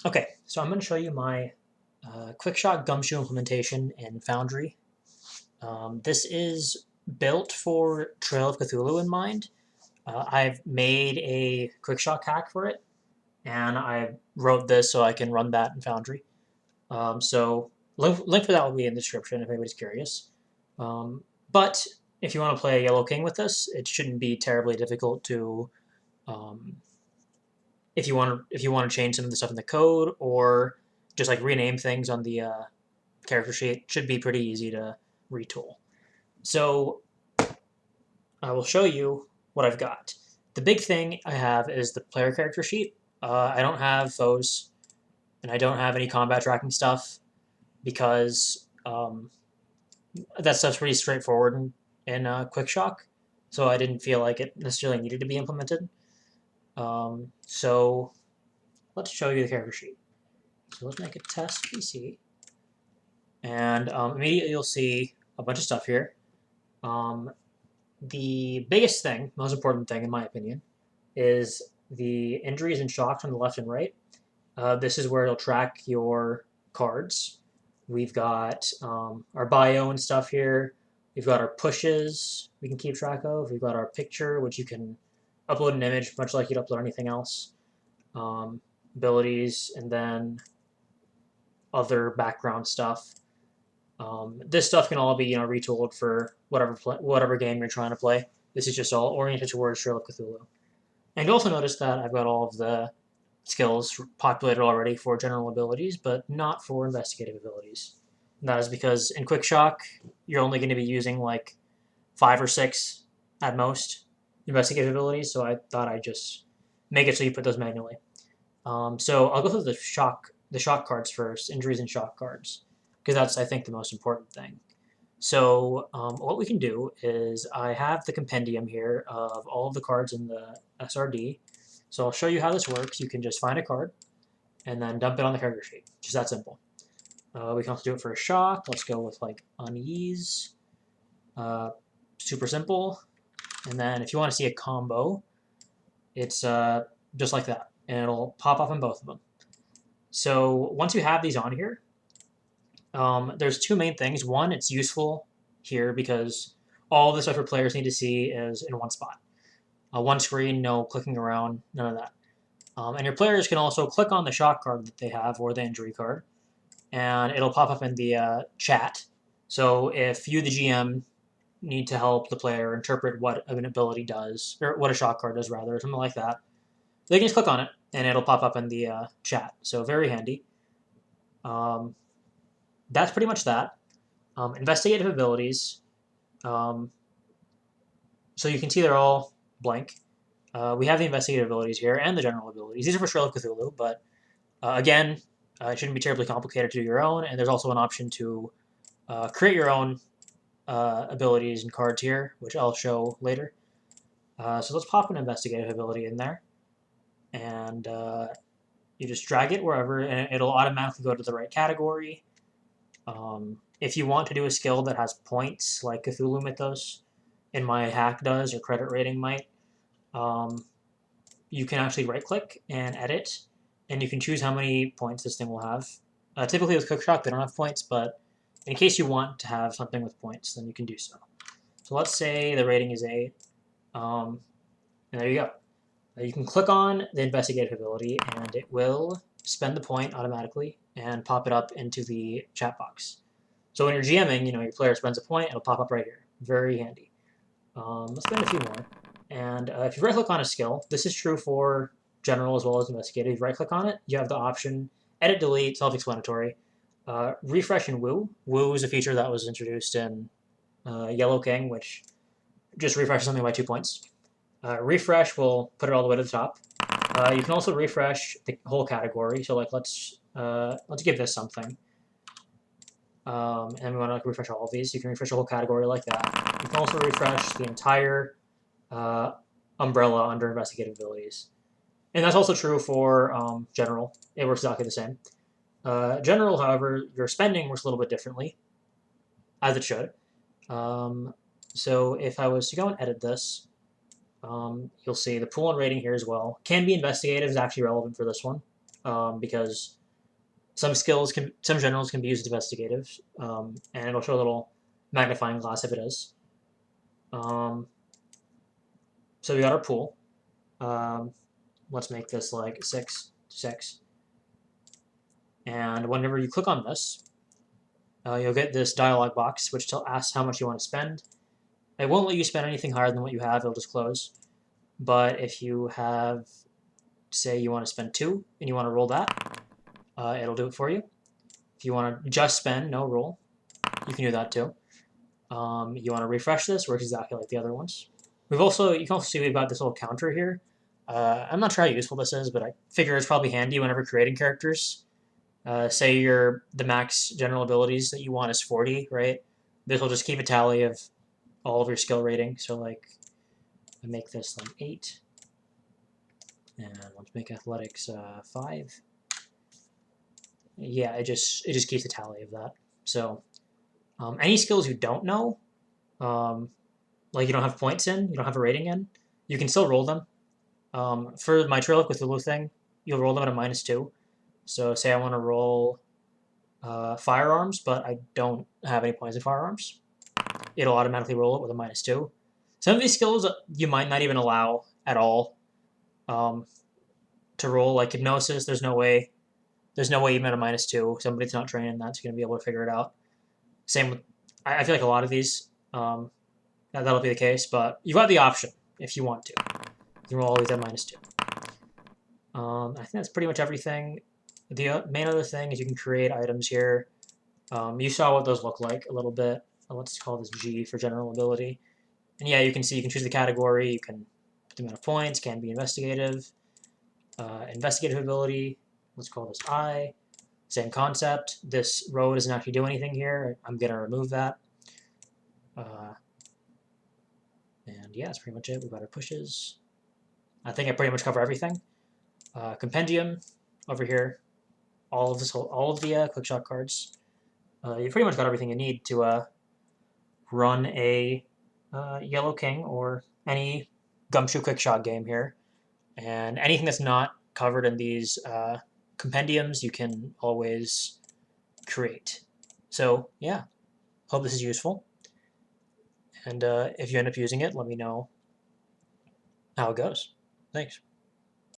Okay, so I'm going to show you my QuickShock GUMSHOE implementation in Foundry. This is built for Trail of Cthulhu in mind. I've made a QuickShock hack for it, and I wrote this so I can run that in Foundry. So link for that will be in the description if anybody's curious. But if you want to play a Yellow King with this, it shouldn't be terribly difficult to um, if you want to change some of the stuff in the code or just like rename things on the character sheet, should be pretty easy to retool. So I will show you what I've got. The big thing I have is the player character sheet. I don't have foes, and I don't have any combat tracking stuff because that stuff's pretty straightforward in QuickShock. So I didn't feel like it necessarily needed to be implemented. So let's show you the character sheet. So let's make a test PC. And immediately you'll see a bunch of stuff here. The biggest thing, most important thing in my opinion, is the injuries and shocks on the left and right. This is where it'll track your cards. We've got our bio and stuff here. We've got our pushes we can keep track of. We've got our picture, which you can upload an image, much like you'd upload anything else. Abilities, and then other background stuff. This stuff can all be retooled for whatever game you're trying to play. This is just all oriented towards Trail of Cthulhu. And you'll also notice that I've got all of the skills populated already for general abilities, but not for investigative abilities. And that is because in QuickShock, you're only going to be using like 5 or 6 at most investigative abilities, so I thought I'd just make it so you put those manually. So I'll go through the shock cards first, injuries and shock cards, because that's, I think, the most important thing. So what we can do is I have the compendium here of all of the cards in the SRD. So I'll show you how this works. You can just find a card and then dump it on the character sheet. Just that simple. We can also do it for a shock. Let's go with like unease. Super simple. And then if you want to see a combo, it's just like that. And it'll pop up on both of them. So once you have these on here, there's two main things. One, it's useful here because all the stuff your players need to see is in one spot. One screen, no clicking around, none of that. And your players can also click on the shock card that they have or the injury card, and it'll pop up in the chat. So if you, the GM, need to help the player interpret what an ability does, or what a shock card does, rather, or something like that, they can just click on it, and it'll pop up in the chat. So very handy. That's pretty much that. Investigative abilities. So you can see they're all blank. We have the investigative abilities here and the general abilities. These are for Trail of Cthulhu, but again, it shouldn't be terribly complicated to do your own. And there's also an option to create your own abilities and cards here, which I'll show later. So let's pop an investigative ability in there. And you just drag it wherever, and it'll automatically go to the right category. If you want to do a skill that has points, like Cthulhu Mythos in my hack does, or credit rating might, you can actually right-click and edit, and you can choose how many points this thing will have. Typically with QuickShock, they don't have points, but in case you want to have something with points, then you can do so. So let's say the rating is 8, and there you go. You can click on the investigative ability, and it will spend the point automatically and pop it up into the chat box. So when you're GMing, your player spends a point, it'll pop up right here. Very handy. Let's spend a few more. And if you right-click on a skill, this is true for general as well as investigative. If you right-click on it, you have the option edit, delete, self-explanatory. Refresh and woo. Woo is a feature that was introduced in Yellow King, which just refreshes something by 2 points. Refresh will put it all the way to the top. You can also refresh the whole category. So like let's give this something. And we want to like refresh all of these. You can refresh the whole category like that. You can also refresh the entire umbrella under investigative abilities. And that's also true for general. It works exactly the same. General, however, your spending works a little bit differently, as it should. So if I was to go and edit this, you'll see the pool and rating here as well. Can be investigative is actually relevant for this one. because some generals can be used as investigative, and it'll show a little magnifying glass if it is. So we got our pool. Let's make this like 6, 6. And whenever you click on this, you'll get this dialog box which asks how much you want to spend. It won't let you spend anything higher than what you have, it'll just close. But if you have, say you want to spend 2 and you want to roll that, it'll do it for you. If you want to just spend, no roll, you can do that too. You want to refresh this, works exactly like the other ones. You can also see we've got this little counter here. I'm not sure how useful this is, but I figure it's probably handy whenever creating characters. Say the max general abilities that you want is 40, right? This will just keep a tally of all of your skill rating. So like, I make this like 8, and let's make athletics 5. Yeah, it just keeps a tally of that. So any skills you don't know, like you don't have points in, you don't have a rating in, you can still roll them. For my Trail of Cthulhu thing, you'll roll them at a -2. So say I want to roll firearms, but I don't have any points in firearms, it'll automatically roll it with a -2. Some of these skills you might not even allow at all to roll, like hypnosis. There's no way even at a -2, somebody that's not trained in that's going to be able to figure it out. Same with, I feel like a lot of these, that'll be the case, but you've got the option if you want to. You can roll all these at -2. I think that's pretty much everything. The main other thing is you can create items here. You saw what those look like a little bit. Let's call this G for general ability. And yeah, you can see you can choose the category, you can put the amount of points, can be investigative. Investigative ability, let's call this I. Same concept. This row doesn't actually do anything here. I'm going to remove that. And yeah, that's pretty much it. We've got our pushes. I think I pretty much cover everything. Compendium over here. All of the QuickShock cards. You pretty much got everything you need to run a Yellow King or any Gumshoe QuickShock game here. And anything that's not covered in these compendiums, you can always create. So yeah, hope this is useful. And if you end up using it, let me know how it goes. Thanks.